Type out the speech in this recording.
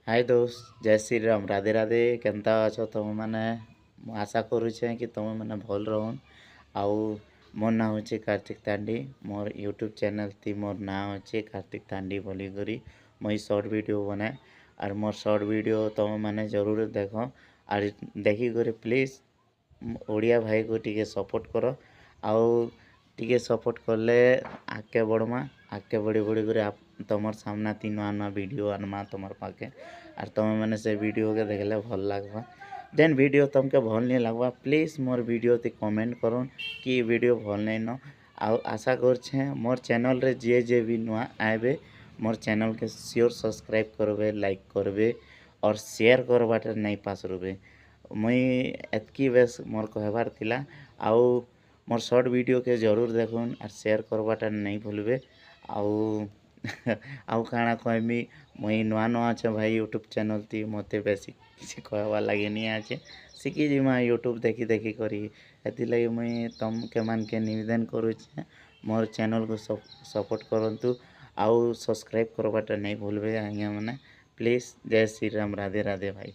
हाय दोस्त, जय श्री राम, राधे राधे। केनता अछ तुम मैंने? आशा करुचे कि तुम मैंने भल रहन। आउ मोर ना होचे कार्तिक तांडी। मोर यूट्यूब चैनल थी मोर ना होचे कार्तिक तांडी बोली करी मुई शॉर्ट वीडियो बनाए। और मोर शॉर्ट वीडियो तुम मैंने जरूर देख और देखी कर प्लीज ओडिया भाई को टिके सपोर्ट कर। आउ टिके सपोर्ट करले आगे बढ़मा। आगे बढ़ी बढ़ी कर तुम सामना तीन नुआ वीडियो आनमा तुम पाखे। और तुम मैंने से वीडियो के देखले भल लगवा। जेन वीडियो तुमके भल नहीं लगवा प्लीज मोर वीडियो ती कमेंट करन कि वीडियो भल नहीं न। आउ आशा करछे मोर चैनल रे जे भी नुआ आएबे मोर चैनल के श्योर सब्सक्राइब करबे, लाइक करबे और शेयर करवाटे नहीं पास रुबे। मुई एतकी बेस मोर कहबार थिला। आउ मोर शॉर्ट वीडियो के जरूर देखुन और शेयर करवाटा नहीं भूलबे। आउ आउ काଣା कहमी मुई नुआ नुआ अच्छे भाई यूट्यूब चैनल ती मते बेसी किसी कहवा लगे नहीं आछे। शिखी जिमा यूट्यूब देखी देखी करी। एथिलागि मुई तुम के मान के निवेदन करुछे मोर चैनल को सपोर्ट करंतु। आउ सब्सक्राइब करवाटा नहीं भूलबे आज्ञा माने प्लीज। जय श्री राम, राधे राधे भाई।